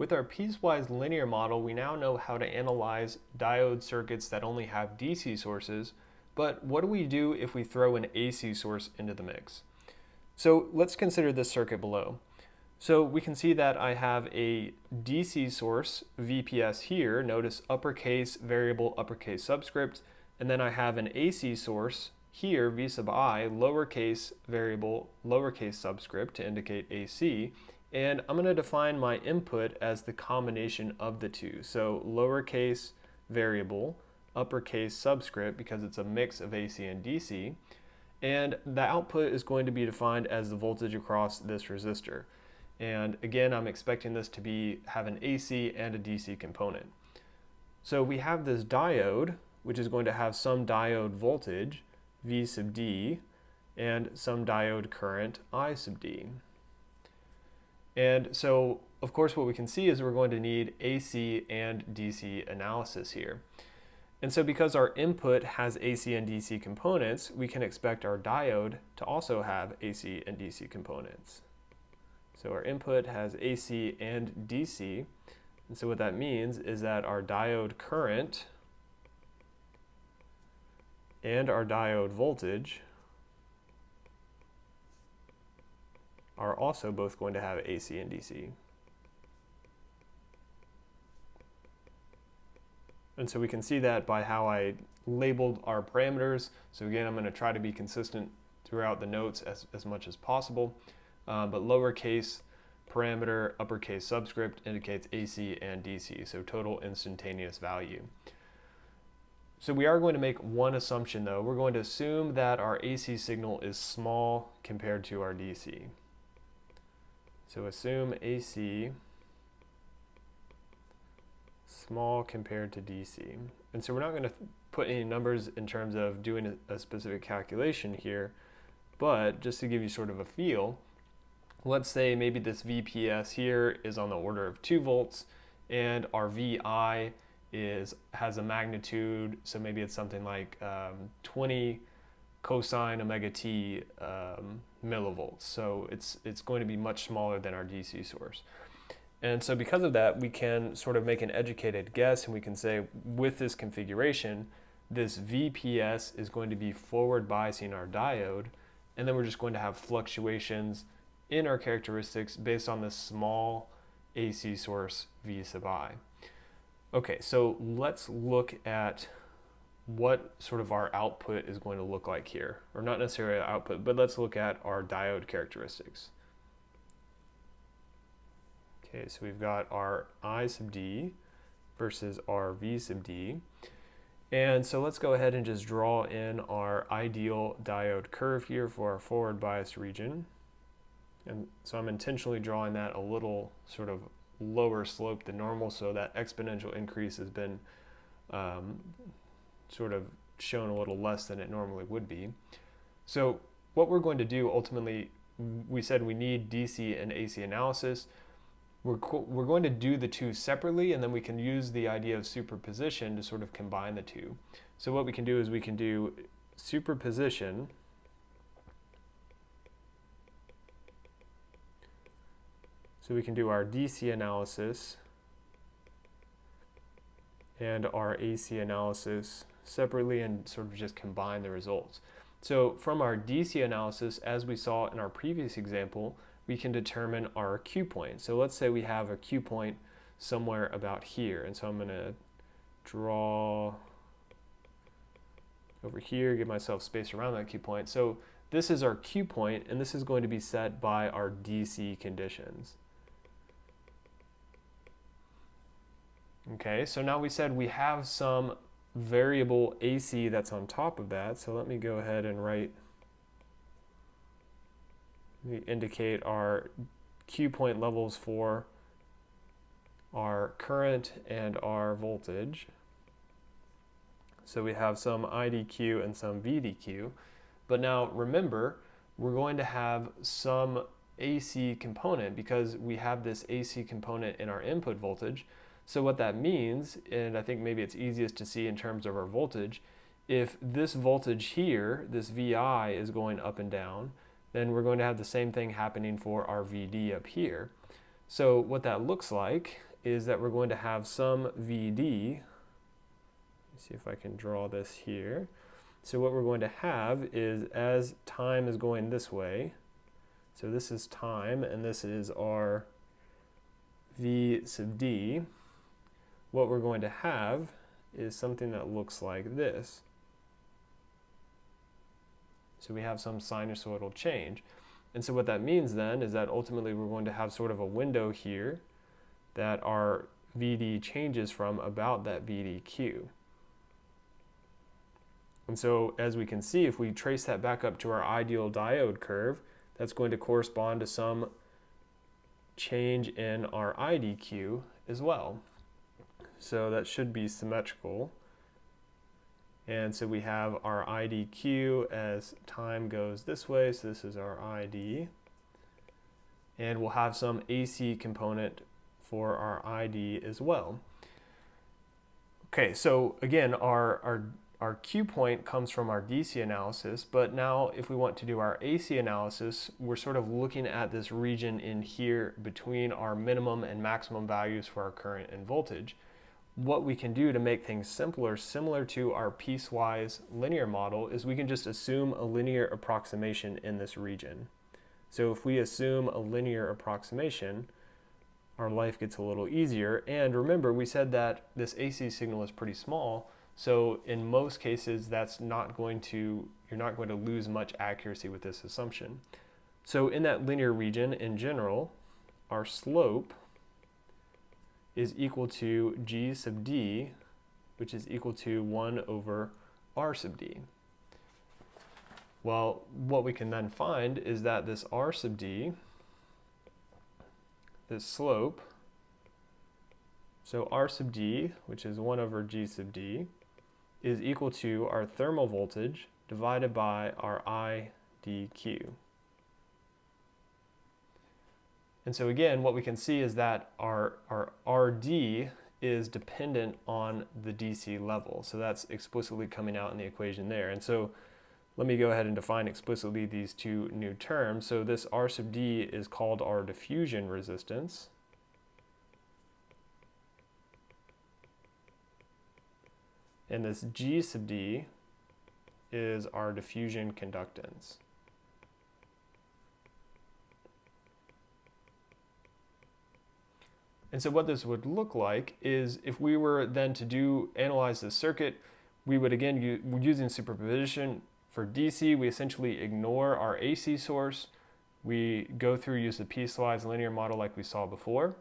With our piecewise linear model, we now know how to analyze diode circuits that only have DC sources, but what do we do if we throw an AC source into the mix? So let's consider this circuit below. So we can see that I have a DC source, VPS here, notice uppercase variable uppercase subscript, and then I have an AC source here, V sub I, lowercase variable lowercase subscript to indicate AC, and I'm going to define my input as the combination of the two. So lowercase variable uppercase subscript because it's a mix of AC and DC, and the output is going to be defined as the voltage across this resistor. And again, I'm expecting this to have an AC and a DC component. So we have this diode, which is going to have some diode voltage, V sub D, and some diode current, I sub D. And so, of course, what we can see is we're going to need AC and DC analysis here. And so because our input has AC and DC components, we can expect our diode to also have AC and DC components. So our input has AC and DC, and so what that means is that our diode current and our diode voltage are also both going to have AC and DC. And so we can see that by how I labeled our parameters. So again, I'm going to try to be consistent throughout the notes as much as possible. But lowercase parameter, uppercase subscript indicates AC and DC, so total instantaneous value. So we are going to make one assumption though. We're going to assume that our AC signal is small compared to our DC. So assume AC small compared to DC. And so we're not going to put any numbers in terms of doing a specific calculation here, but just to give you sort of a feel, let's say maybe this VPS here is on the order of 2 volts and our VI has a magnitude, so maybe it's something like 20 cosine omega t millivolts. So it's going to be much smaller than our DC source. And so because of that, we can sort of make an educated guess, and we can say with this configuration, this VPS is going to be forward biasing our diode, and then we're just going to have fluctuations in our characteristics based on this small AC source V sub I. Okay, so let's look at what sort of our output is going to look like here, or not necessarily our output, but let's look at our diode characteristics. Okay, so we've got our I sub D versus our V sub D. And so let's go ahead and just draw in our ideal diode curve here for our forward bias region. And so I'm intentionally drawing that a little sort of lower slope than normal, so that exponential increase has been sort of shown a little less than it normally would be. So what we're going to do ultimately, we said we need DC and AC analysis. We're going to do the two separately, and then we can use the idea of superposition to sort of combine the two. So what we can do is we can do superposition So we can do our DC analysis and our AC analysis separately and sort of just combine the results. So from our DC analysis, as we saw in our previous example, we can determine our Q point. So let's say we have a Q point somewhere about here. And so I'm going to draw over here, give myself space around that Q point. So this is our Q point, and this is going to be set by our DC conditions. Okay, so now we said we have some variable AC that's on top of that. So let me go ahead and indicate our Q point levels for our current and our voltage. So we have some IDQ and some VDQ. But now remember, we're going to have some AC component because we have this AC component in our input voltage. So what that means, and I think maybe it's easiest to see in terms of our voltage, if this voltage here, this VI, is going up and down, then we're going to have the same thing happening for our VD up here. So what that looks like is that we're going to have some VD. Let's see if I can draw this here. So what we're going to have is, as time is going this way, so this is time and this is our V sub D, what we're going to have is something that looks like this. So we have some sinusoidal change. And so what that means then is that ultimately we're going to have sort of a window here that our VD changes from about that VDQ. And so as we can see, if we trace that back up to our ideal diode curve, that's going to correspond to some change in our IDQ as well. So that should be symmetrical. And so we have our IDQ as time goes this way, so this is our ID. And we'll have some AC component for our ID as well. Okay, so again, our Q point comes from our DC analysis, but now if we want to do our AC analysis, we're sort of looking at this region in here between our minimum and maximum values for our current and voltage. What we can do to make things simpler, similar to our piecewise linear model, is we can just assume a linear approximation in this region. So if we assume a linear approximation, our life gets a little easier. And remember, we said that this AC signal is pretty small, so in most cases that's not going to, you're not going to lose much accuracy with this assumption. So in that linear region in general, our slope is equal to G sub D, which is equal to 1 over R sub D. Well, what we can then find is that this R sub D, this slope, so R sub D, which is 1 over G sub D, is equal to our thermal voltage divided by our IDQ. And so again, what we can see is that our RD is dependent on the DC level. So that's explicitly coming out in the equation there. And so let me go ahead and define explicitly these two new terms. So this R sub D is called our diffusion resistance. And this G sub D is our diffusion conductance. And so what this would look like is if we were then to analyze this circuit, we would again, using superposition for DC, we essentially ignore our AC source. We go through, use the piecewise linear model like we saw before.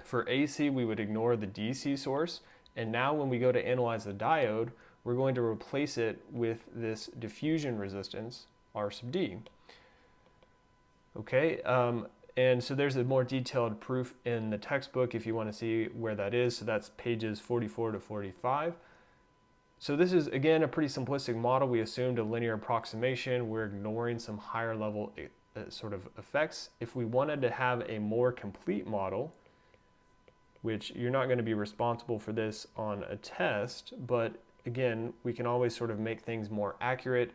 For AC, we would ignore the DC source. And now when we go to analyze the diode, we're going to replace it with this diffusion resistance, R sub D. Okay, and so there's a more detailed proof in the textbook if you want to see where that is. So that's pages 44 to 45. So this is, again, a pretty simplistic model. We assumed a linear approximation. We're ignoring some higher level sort of effects. If we wanted to have a more complete model, which you're not going to be responsible for this on a test, but again, we can always sort of make things more accurate,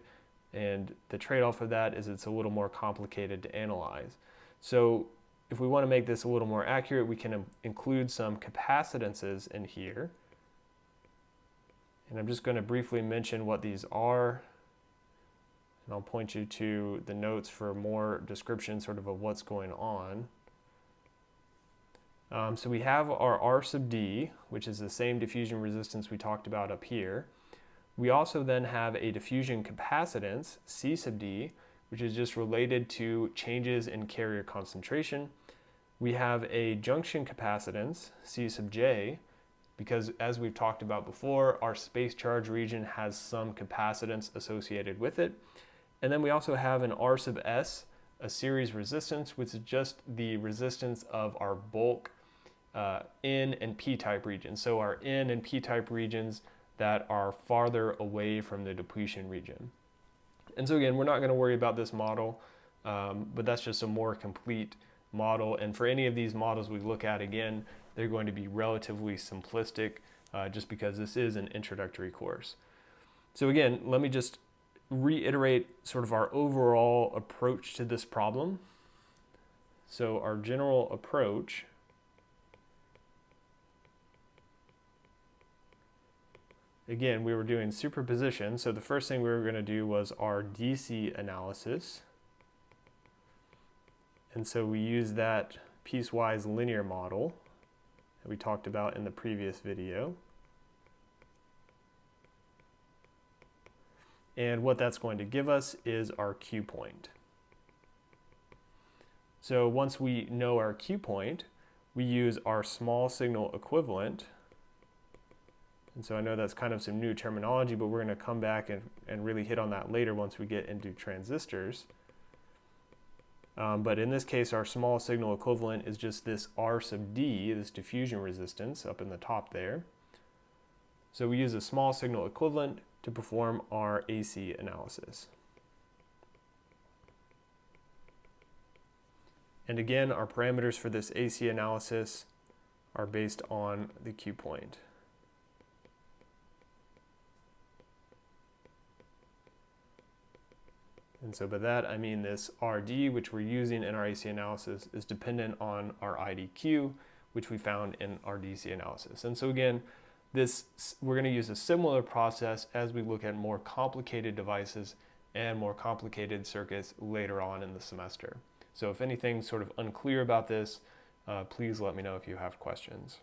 and the trade-off of that is it's a little more complicated to analyze. So if we want to make this a little more accurate, we can include some capacitances in here. And I'm just going to briefly mention what these are, and I'll point you to the notes for more description sort of what's going on. So we have our R sub D, which is the same diffusion resistance we talked about up here. We also then have a diffusion capacitance, C sub D, which is just related to changes in carrier concentration. We have a junction capacitance, C sub J, because as we've talked about before, our space charge region has some capacitance associated with it. And then we also have an R sub S, a series resistance, which is just the resistance of our bulk N and P-type regions. So our N and P-type regions that are farther away from the depletion region. And so again, we're not going to worry about this model, but that's just a more complete model. And for any of these models we look at, again, they're going to be relatively simplistic just because this is an introductory course. So again, let me just reiterate sort of our overall approach to this problem. So our general approach again, we were doing superposition, so the first thing we were going to do was our DC analysis. And so we used that piecewise linear model that we talked about in the previous video. And what that's going to give us is our Q point. So once we know our Q point, we use our small signal equivalent. And so I know that's kind of some new terminology, but we're going to come back and really hit on that later once we get into transistors. But in this case, our small signal equivalent is just this R sub D, this diffusion resistance up in the top there. So we use a small signal equivalent to perform our AC analysis. And again, our parameters for this AC analysis are based on the Q point. And so by that, I mean this RD, which we're using in our AC analysis, is dependent on our IDQ, which we found in our DC analysis. And so again, we're going to use a similar process as we look at more complicated devices and more complicated circuits later on in the semester. So if anything's sort of unclear about this, please let me know if you have questions.